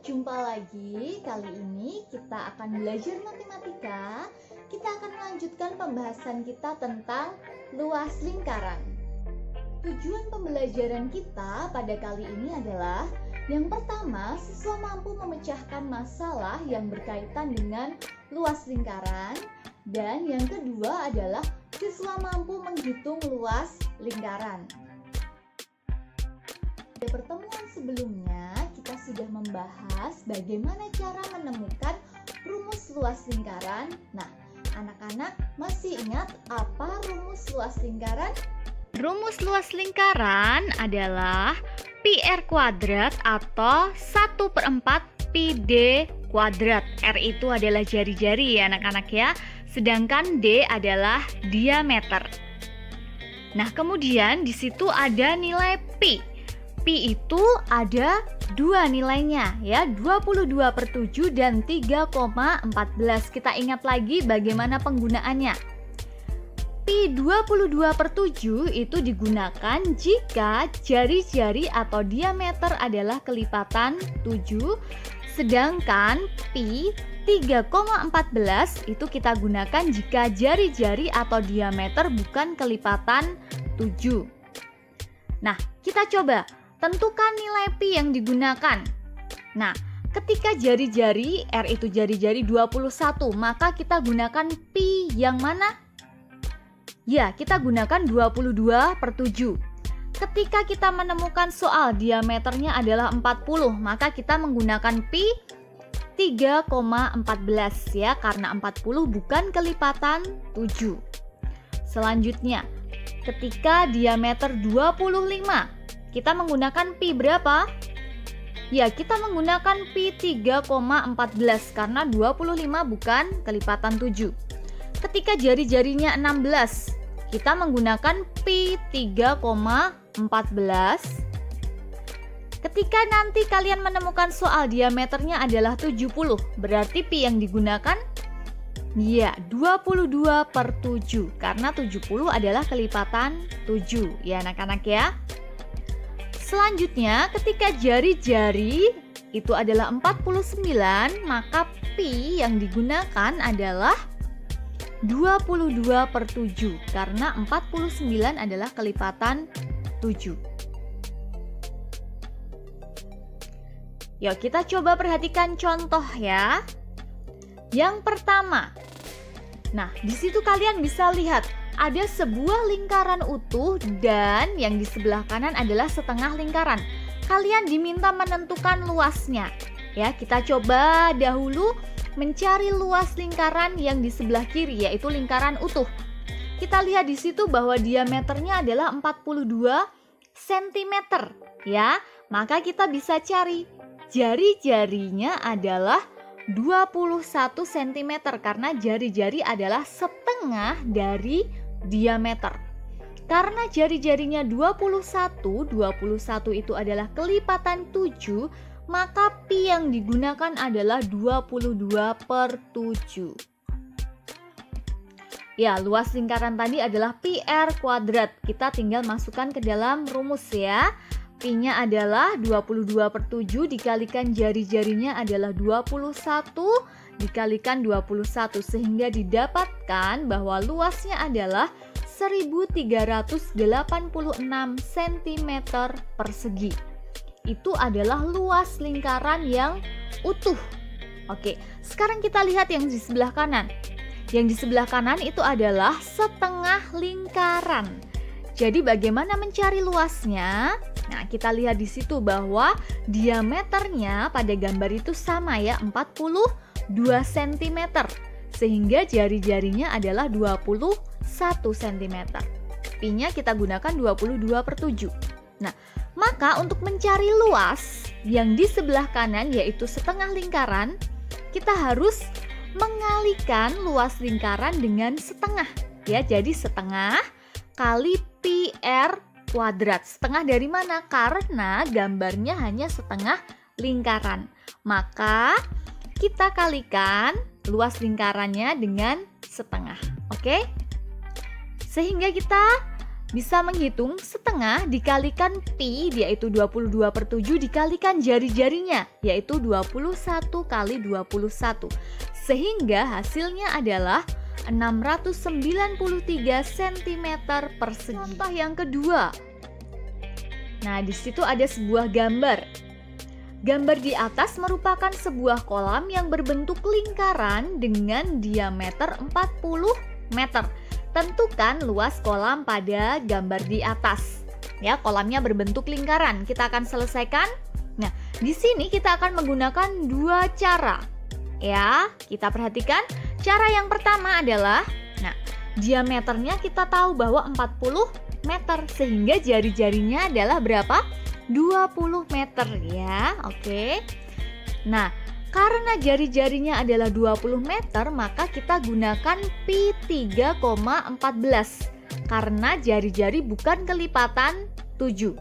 Jumpa lagi, kali ini kita akan belajar matematika. Kita akan melanjutkan pembahasan kita tentang luas lingkaran. Tujuan pembelajaran kita pada kali ini adalah yang pertama, siswa mampu memecahkan masalah yang berkaitan dengan luas lingkaran. Dan yang kedua adalah siswa mampu menghitung luas lingkaran. Pada pertemuan sebelumnya, kita sudah membahas bagaimana cara menemukan rumus luas lingkaran. Nah, anak-anak masih ingat apa rumus luas lingkaran? Rumus luas lingkaran adalah pi r kuadrat atau 1/4 pi d kuadrat. R itu adalah jari-jari ya anak-anak ya, sedangkan D adalah diameter. Nah, kemudian di situ ada nilai pi. Pi itu ada dua nilainya ya, 22/7 dan 3,14. Kita ingat lagi bagaimana penggunaannya. Pi 22/7 itu digunakan jika jari-jari atau diameter adalah kelipatan 7, sedangkan pi 3,14 itu kita gunakan jika jari-jari atau diameter bukan kelipatan 7. Nah, kita coba tentukan nilai pi yang digunakan. Nah, ketika jari-jari, R itu jari-jari 21, maka kita gunakan pi yang mana? Ya, kita gunakan 22/7. Ketika kita menemukan soal diameternya adalah 40, maka kita menggunakan pi 3,14 ya, karena 40 bukan kelipatan 7. Selanjutnya, ketika diameter 25, kita menggunakan pi berapa? Ya, kita menggunakan pi 3,14 karena 25 bukan kelipatan 7. Ketika jari-jarinya 16, kita menggunakan pi 3,14. Ketika nanti kalian menemukan soal diameternya adalah 70, berarti pi yang digunakan ya 22/7 karena 70 adalah kelipatan 7 ya anak-anak ya. Selanjutnya, ketika jari-jari itu adalah 49, maka pi yang digunakan adalah 22/7 karena 49 adalah kelipatan 7. Yuk kita coba perhatikan contoh ya. Yang pertama. Nah, di situ kalian bisa lihat ada sebuah lingkaran utuh dan yang di sebelah kanan adalah setengah lingkaran. Kalian diminta menentukan luasnya. Ya, kita coba dahulu mencari luas lingkaran yang di sebelah kiri, yaitu lingkaran utuh. Kita lihat di situ bahwa diameternya adalah 42 cm, ya. Maka kita bisa cari jari-jarinya adalah 21 cm karena jari-jari adalah setengah dari diameter. Karena jari-jarinya 21 itu adalah kelipatan 7, maka pi yang digunakan adalah 22/7. Ya, luas lingkaran tadi adalah pi r kuadrat. Kita tinggal masukkan ke dalam rumus ya. Pi-nya adalah 22/7 dikalikan jari-jarinya adalah 21 dikalikan 21 sehingga didapatkan bahwa luasnya adalah 1386 cm persegi. Itu adalah luas lingkaran yang utuh. Oke, sekarang kita lihat yang di sebelah kanan. Yang di sebelah kanan itu adalah setengah lingkaran. Jadi bagaimana mencari luasnya? Nah, kita lihat di situ bahwa diameternya pada gambar itu sama ya, 42 cm. Sehingga jari-jarinya adalah 21 cm. Pi-nya kita gunakan 22/7. Nah, maka untuk mencari luas yang di sebelah kanan yaitu setengah lingkaran, kita harus mengalikan luas lingkaran dengan setengah. Ya, jadi setengah kali pi r kuadrat. Setengah dari mana? Karena gambarnya hanya setengah lingkaran. Maka kita kalikan luas lingkarannya dengan setengah. Oke? Sehingga kita bisa menghitung setengah dikalikan pi, yaitu 22/7 dikalikan jari-jarinya, yaitu 21 kali 21. Sehingga hasilnya adalah 693 cm persegi. Contoh yang kedua. Nah, di situ ada sebuah gambar. Gambar di atas merupakan sebuah kolam yang berbentuk lingkaran dengan diameter 40 meter. Tentukan luas kolam pada gambar di atas. Ya, kolamnya berbentuk lingkaran. Kita akan selesaikan. Nah, di sini kita akan menggunakan dua cara. Ya, kita perhatikan. Cara yang pertama adalah, diameternya kita tahu bahwa 40 meter, sehingga jari-jarinya adalah berapa? 20 meter ya, oke. Nah, karena jari-jarinya adalah 20 meter, maka kita gunakan pi 3,14 karena jari-jari bukan kelipatan 7.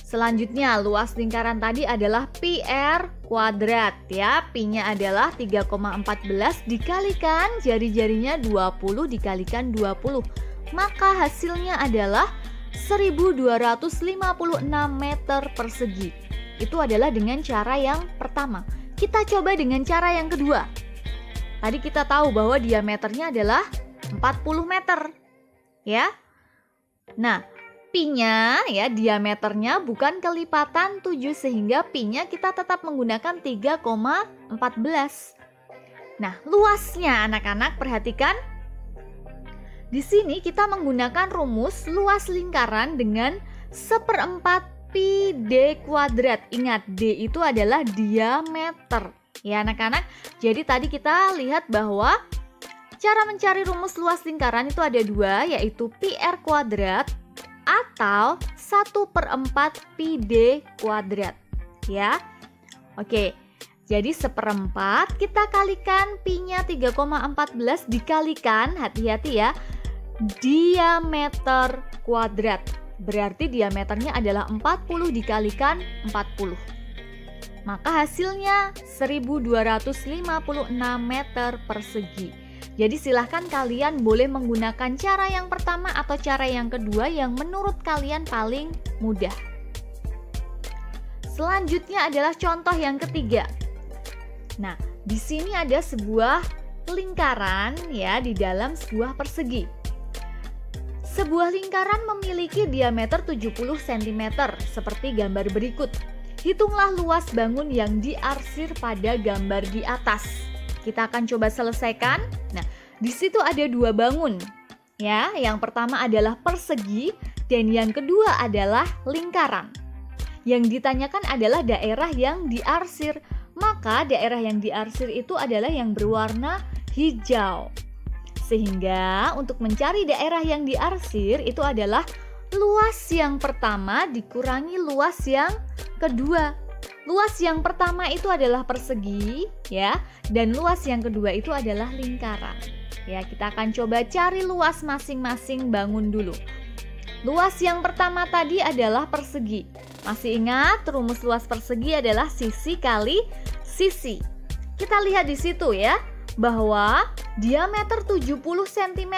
Selanjutnya, luas lingkaran tadi adalah pi r kuadrat ya. Pi-nya adalah 3,14 dikalikan jari-jarinya 20 dikalikan 20. Maka hasilnya adalah 1256 meter persegi. Itu adalah dengan cara yang pertama. Kita coba dengan cara yang kedua. Tadi kita tahu bahwa diameternya adalah 40 meter. Ya. Nah, pi-nya ya, diameternya bukan kelipatan 7 sehingga pi-nya kita tetap menggunakan 3,14. Nah, luasnya anak-anak perhatikan. Di sini kita menggunakan rumus luas lingkaran dengan 1/4 pi d kuadrat. Ingat, d itu adalah diameter. Ya anak-anak, jadi tadi kita lihat bahwa cara mencari rumus luas lingkaran itu ada dua, yaitu pi r kuadrat atau 1/4 pi d kuadrat. Ya, oke. Jadi 1/4 kita kalikan pi-nya 3,14 dikalikan, hati-hati ya, diameter kuadrat. Berarti diameternya adalah 40 dikalikan 40. Maka hasilnya 1256 meter persegi. Jadi silahkan kalian boleh menggunakan cara yang pertama atau cara yang kedua yang menurut kalian paling mudah. Selanjutnya adalah contoh yang ketiga. Nah, di sini ada sebuah lingkaran ya di dalam sebuah persegi. Sebuah lingkaran memiliki diameter 70 cm seperti gambar berikut. Hitunglah luas bangun yang diarsir pada gambar di atas. Kita akan coba selesaikan. Nah, di situ ada dua bangun. Ya, yang pertama adalah persegi dan yang kedua adalah lingkaran. Yang ditanyakan adalah daerah yang diarsir. Maka daerah yang diarsir itu adalah yang berwarna hijau. Sehingga untuk mencari daerah yang diarsir itu adalah luas yang pertama dikurangi luas yang kedua. Luas yang pertama itu adalah persegi ya, dan luas yang kedua itu adalah lingkaran. Ya, kita akan coba cari luas masing-masing bangun dulu. Luas yang pertama tadi adalah persegi. Masih ingat rumus luas persegi adalah sisi kali sisi. Kita lihat di situ ya, bahwa diameter 70 cm.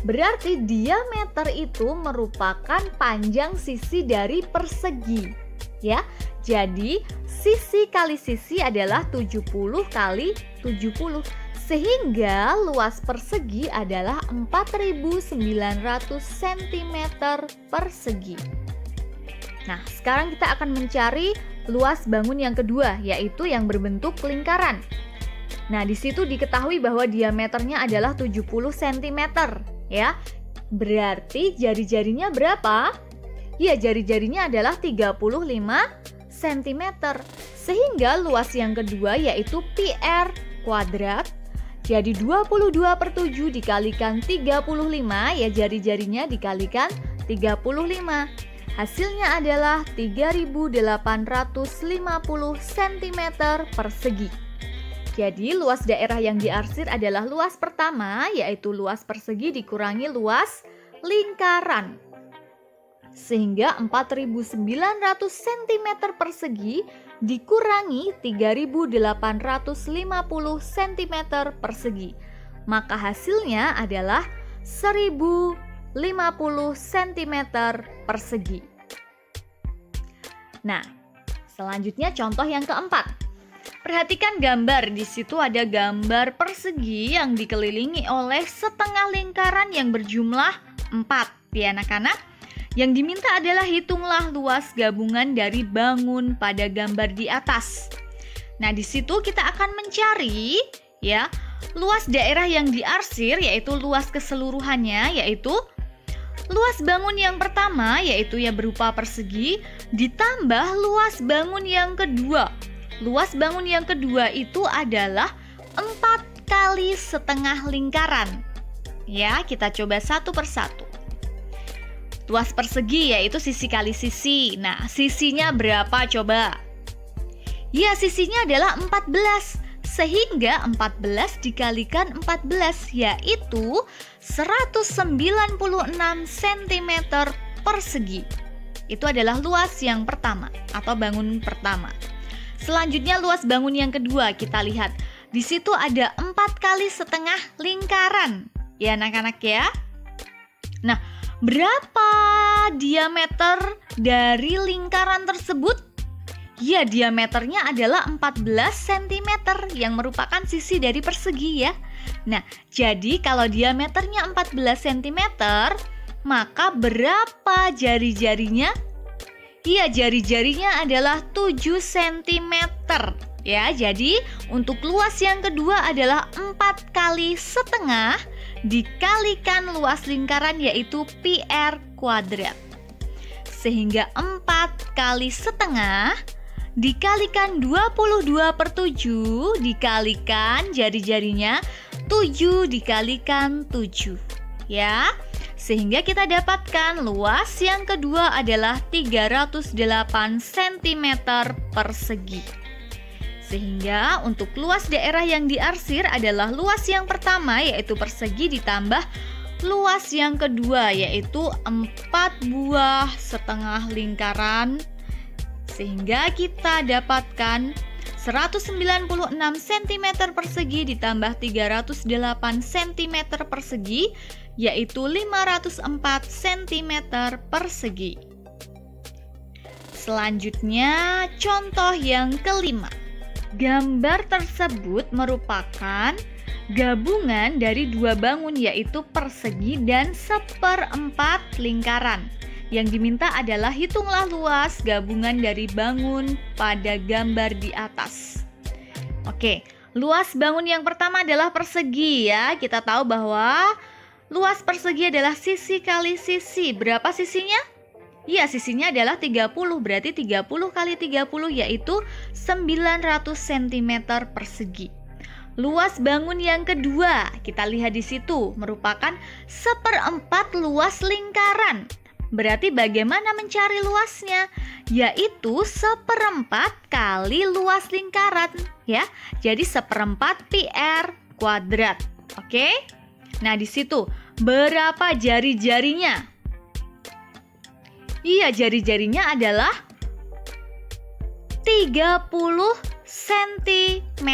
Berarti diameter itu merupakan panjang sisi dari persegi. Ya, jadi sisi kali sisi adalah 70 kali 70. Sehingga luas persegi adalah 4.900 cm persegi. Nah, sekarang kita akan mencari luas bangun yang kedua, yaitu yang berbentuk lingkaran. Nah, di situ diketahui bahwa diameternya adalah 70 cm, ya. Berarti jari-jarinya berapa? Ya, jari-jarinya adalah 35 cm. Sehingga luas yang kedua yaitu pi r kuadrat. Jadi 22/7 dikalikan 35, ya jari-jarinya dikalikan 35. Hasilnya adalah 3.850 cm persegi. Jadi luas daerah yang diarsir adalah luas pertama, yaitu luas persegi dikurangi luas lingkaran. Sehingga 4.900 cm persegi dikurangi 3.850 cm persegi. Maka hasilnya adalah 1.000 cm persegi. Nah, selanjutnya contoh yang keempat. Perhatikan gambar, di situ ada gambar persegi yang dikelilingi oleh setengah lingkaran yang berjumlah 4, ya anak-anak. Yang diminta adalah hitunglah luas gabungan dari bangun pada gambar di atas. Nah, di situ kita akan mencari ya luas daerah yang diarsir, yaitu luas keseluruhannya, yaitu luas bangun yang pertama, yaitu yang berupa persegi, ditambah luas bangun yang kedua. Luas bangun yang kedua itu adalah 4 kali setengah lingkaran. Ya, kita coba satu persatu. Luas persegi yaitu sisi kali sisi. Nah, sisinya berapa coba? Ya, sisinya adalah 14. Sehingga 14 dikalikan 14 yaitu 196 cm persegi. Itu adalah luas yang pertama atau bangun pertama. Selanjutnya luas bangun yang kedua, kita lihat. Di situ ada 4 kali setengah lingkaran. Ya anak-anak ya. Nah, berapa diameter dari lingkaran tersebut? Ya, diameternya adalah 14 cm yang merupakan sisi dari persegi ya. Nah, jadi kalau diameternya 14 cm, maka berapa jari-jarinya? Iya, jari-jarinya adalah 7 cm ya. Jadi untuk luas yang kedua adalah 4 kali setengah dikalikan luas lingkaran yaitu pi r kuadrat. Sehingga 4 kali setengah dikalikan 22/7 dikalikan jari-jarinya 7 dikalikan 7 ya. Sehingga kita dapatkan luas yang kedua adalah 308 cm persegi. Sehingga untuk luas daerah yang diarsir adalah luas yang pertama yaitu persegi ditambah luas yang kedua yaitu 4 buah setengah lingkaran. Sehingga kita dapatkan 196 cm persegi ditambah 308 cm persegi yaitu 504 cm persegi. Selanjutnya contoh yang kelima. Gambar tersebut merupakan gabungan dari dua bangun yaitu persegi dan 1/4 lingkaran. Yang diminta adalah hitunglah luas gabungan dari bangun pada gambar di atas. Oke, luas bangun yang pertama adalah persegi ya. Kita tahu bahwa luas persegi adalah sisi kali sisi. Berapa sisinya? Ya, sisinya adalah 30. Berarti 30 kali 30 yaitu 900 cm persegi. Luas bangun yang kedua, kita lihat di situ, merupakan 1/4 luas lingkaran. Berarti bagaimana mencari luasnya? Yaitu 1/4 kali luas lingkaran ya. Jadi 1/4 pi r kuadrat. Oke? Nah, di situ berapa jari-jarinya? Iya, jari-jarinya adalah 30 cm.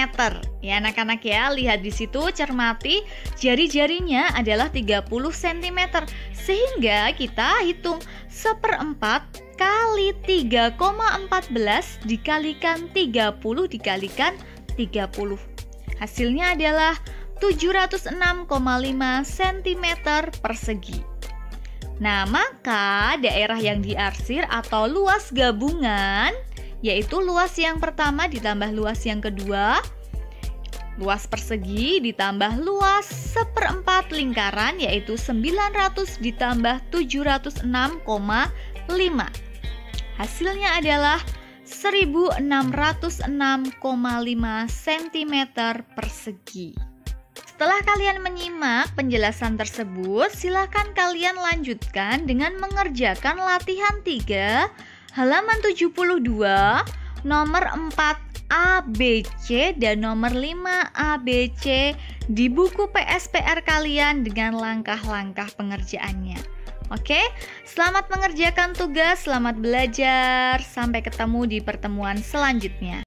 Ya anak-anak ya, lihat di situ, cermati jari-jarinya adalah 30 cm. Sehingga kita hitung 1/4 kali 3,14 dikalikan 30 dikalikan 30. Hasilnya adalah 706,5 cm persegi. Nah, maka daerah yang diarsir atau luas gabungan yaitu luas yang pertama ditambah luas yang kedua, luas persegi ditambah luas 1/4 lingkaran yaitu 900 ditambah 706,5. Hasilnya adalah 1606,5 cm persegi. Setelah kalian menyimak penjelasan tersebut, silakan kalian lanjutkan dengan mengerjakan latihan 3 halaman 72, nomor 4 ABC dan nomor 5 ABC di buku PSPR kalian dengan langkah-langkah pengerjaannya. Oke, selamat mengerjakan tugas, selamat belajar. Sampai ketemu di pertemuan selanjutnya.